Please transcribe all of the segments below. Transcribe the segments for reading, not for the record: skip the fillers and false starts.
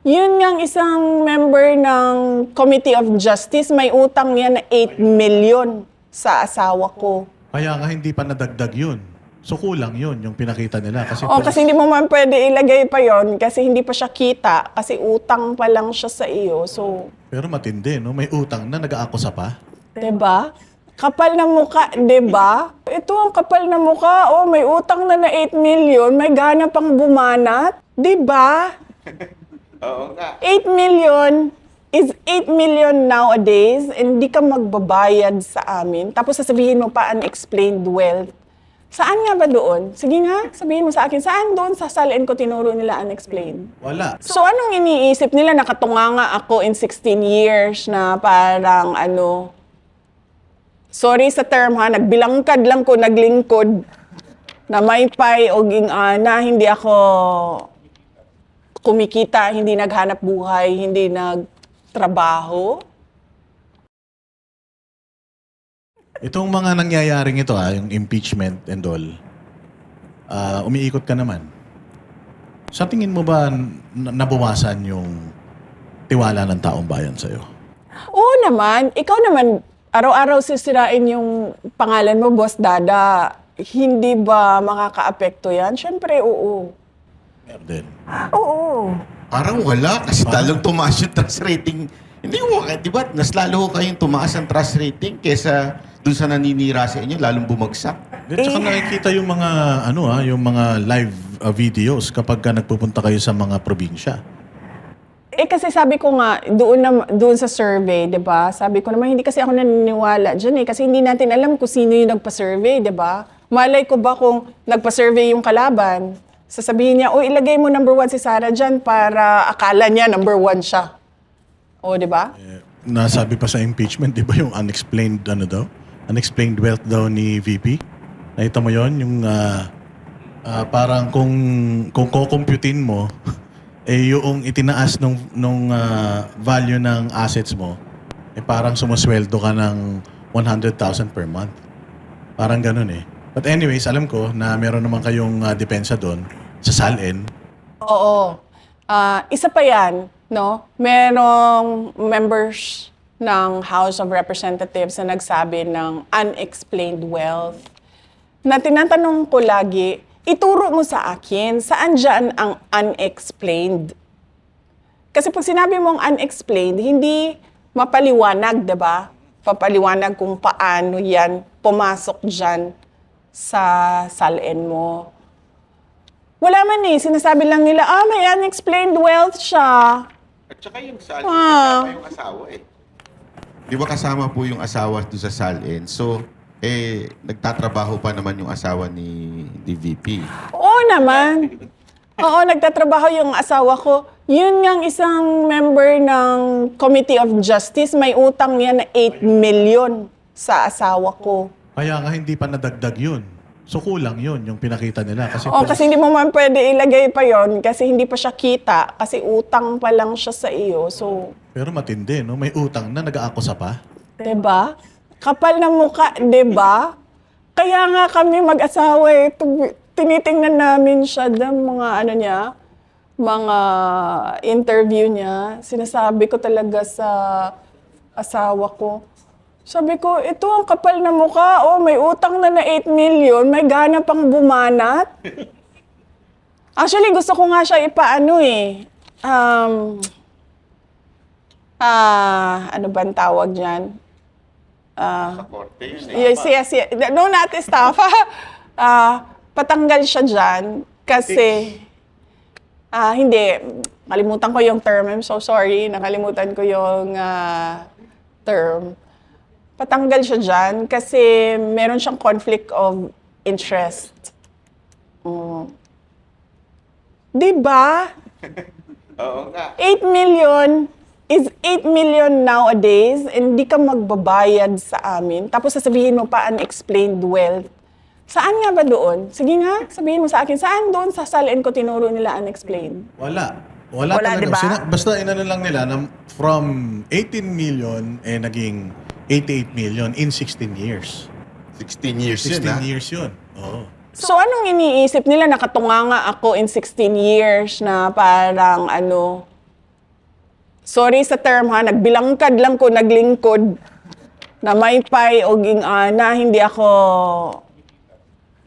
Yun ngang isang member ng Committee of Justice, may utang yan na 8 million sa asawa ko. Kaya nga hindi pa nadagdag yun. So kulang yun, yung pinakita nila. Kasi, Kasi hindi mo man pwede ilagay pa yon kasi hindi pa siya kita, kasi utang pa lang siya sa iyo. So, pero matindi, no? May utang na nag-aakusa pa. 'di ba? Kapal na muka, 'di ba? Ito ang kapal na muka. Oh, may utang na 8 million, may gana pang bumanat, 'di ba? Oo nga. 8 million is 8 million nowadays, and hindi ka magbabayad sa amin. Tapos sasabihin mo pa unexplained wealth. Saan nga ba doon? Sige nga, sabihin mo sa akin, saan doon sa salin ko tinuro nila unexplained? Wala. So anong iniisip nila? Nakatunganga ako in 16 years na parang sorry sa term ha, nagbilangkad lang ko, naglingkod, na may pay o ging-ana, hindi ako kumikita, hindi naghanap buhay, hindi nagtrabaho. Itong mga nangyayaring ito, yung impeachment and all, umiikot ka naman. Sa tingin mo ba nabawasan yung tiwala ng taong bayan sa'yo? Oo naman, ikaw naman, araw-araw sisirain yung pangalan mo, Boss Dada. Hindi ba makakaapekto yan? Siyempre, oo. Meron din. Oo. Parang wala kasi talong tumaas yung trust rating. Hindi mo, di ba? Mas lalo kayong tumaas ang trust rating kesa dun sa naninira sa inyo, lalong bumagsak. At saka nakikita yung mga, yung mga live videos kapag ka nagpupunta kayo sa mga probinsya. Kasi sabi ko nga, doon sa survey, 'di ba? Sabi ko naman, hindi kasi ako naniniwala diyan kasi hindi natin alam kung sino yung nagpa-survey, 'di ba? Malay ko ba kung nagpa-survey yung kalaban, sasabihin niya, ilagay mo number 1 si Sarah diyan para akala niya number 1 siya. O, 'di ba? Nasabi pa sa impeachment, di ba yung unexplained, unexplained wealth daw ni VP? Nakita mo yon yung parang kung kukumputin mo, yung itinaas nung value ng assets mo, parang sumusweldo ka ng 100,000 per month. Parang ganun eh. But anyways, alam ko na meron naman kayong depensa doon sa SALN. Oo. Isa pa yan, no? Merong members ng House of Representatives na nagsabi ng unexplained wealth. Na tinatanong ko lagi, ituro mo sa akin, saan dyan ang unexplained? Kasi pag sinabi mong unexplained, hindi mapaliwanag, di ba? Papaliwanag kung paano yan pumasok dyan sa salin mo. Wala man sinasabi lang nila, may unexplained wealth siya. At saka yung SALN, kasama yung asawa eh. Di ba kasama po yung asawa doon sa SALN? So, nagtatrabaho pa naman yung asawa ni VP. Oo naman. Oo, nagtatrabaho yung asawa ko. Yun ngang isang member ng Committee of Justice, may utang yan na 8 million sa asawa ko. Kaya nga hindi pa nadagdag yun. So kulang yun, yung pinakita nila. Kasi hindi mo man pwede ilagay pa yon kasi hindi pa siya kita, kasi utang pa lang siya sa iyo. So, pero matindi, no? May utang na nag-aakusa pa. 'di ba? Kapal na muka, 'di ba? Kaya nga kami mag-asawa tinitingnan namin siya ng mga mga interview niya. Sinasabi ko talaga sa asawa ko. Sabi ko, ito ang kapal na muka. May utang na 8 million, may gana pang bumanat. Actually, gusto ko nga siya ipaano ano ba ang tawag diyan? Sa korte yun eh. Yes. No, not estafa. Patanggal siya dyan kasi, hindi, nakalimutan ko yung term. I'm so sorry, nakalimutan ko yung term. Patanggal siya dyan kasi meron siyang conflict of interest. Diba? Oo nga. 8 million is 8 million nowadays, and hindi ka magbabayad sa amin. Tapos sasabihin mo pa unexplained wealth. Saan nga ba doon? Sige nga, sabihin mo sa akin, saan doon sa salin ko tinuro nila unexplained? Wala. Wala talaga. Diba? Basta inano lang nila na from 18 million naging 88 million in 16 years. 16 years 16 yun, ha? years yun. Oo. So anong iniisip nila? Nakatunganga ako in 16 years na parang sorry sa term ha, nagbilangkad lang ko, naglingkod, na may pay o na hindi ako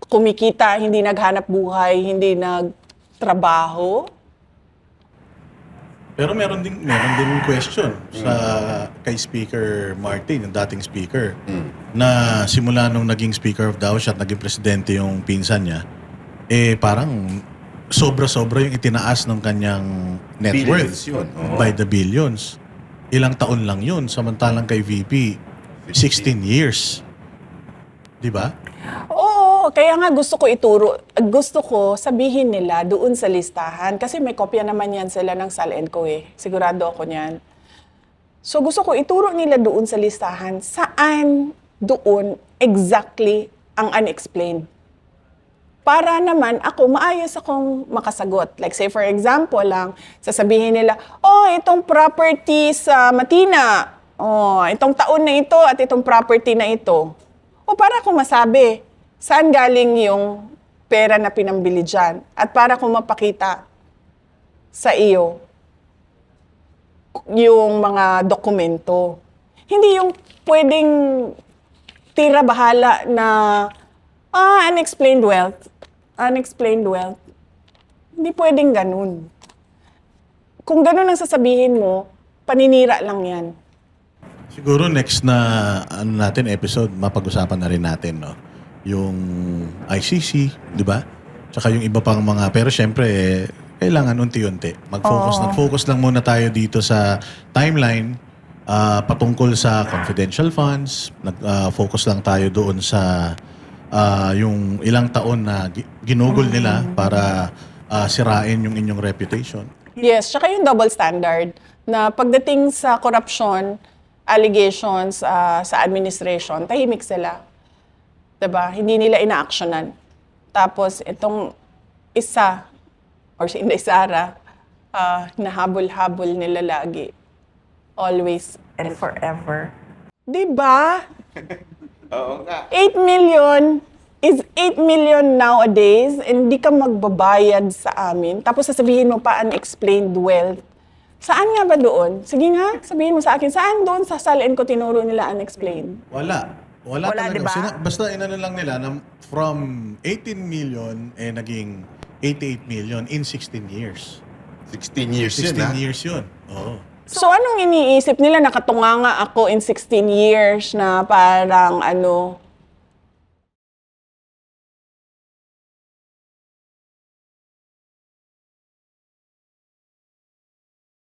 kumikita, hindi naghanap buhay, hindi nagtrabaho. Pero meron din question sa kay Speaker Martin, yung dating speaker, na simula nung naging Speaker of the House at naging presidente yung pinsan niya, parang sobra-sobra yung itinaas ng kanyang net Billions worth yun, oo. by the billions. Ilang taon lang yun, samantalang kay VP, 16 years. Di ba? Oo, kaya nga gusto ko sabihin nila doon sa listahan. Kasi may kopya naman yan sila ng SALENCO Sigurado ako niyan. So gusto ko ituro nila doon sa listahan saan doon exactly ang unexplained. Para naman ako, maayos akong makasagot. Like say for example lang, sasabihin nila, itong property sa Matina, itong taon na ito at itong property na ito. O para akong masabi, saan galing yung pera na pinambili dyan? At para akong mapakita sa iyo yung mga dokumento. Hindi yung pwedeng tira-bahala na unexplained wealth. Unexplained wealth. Hindi pwedeng ganun. Kung ganun ang sasabihin mo, paninira lang yan. Siguro next na episode, mapag-usapan na rin natin, no? Yung ICC, di ba? Tsaka yung iba pang mga, pero syempre, kailangan unti-unti. Nag-focus lang muna tayo dito sa timeline patungkol sa confidential funds. Nag-focus lang tayo doon sa yung ilang taon na ginugol nila para sirain yung inyong reputation. Yes, tsaka yung double standard na pagdating sa corruption, allegations sa administration, tahimik sila. Diba? Hindi nila ina-actionan. Tapos itong isa, or si Inday Sara, nahabol-habol nila lagi. Always and forever. Diba? Oo nga. 8 million is 8 million nowadays and di ka magbabayad sa amin. Tapos sasabihin mo pa unexplained wealth. Saan nga ba doon? Sige nga, sabihin mo sa akin, saan doon sa SALENCO tinuro nila unexplained? Wala talaga. diba? Basta inano lang nila na from 18 million naging 88 million in 16 years. 16 years 16 yun, ha? years yun. Oo. So anong iniisip nila? Nakatunganga ako in 16 years na parang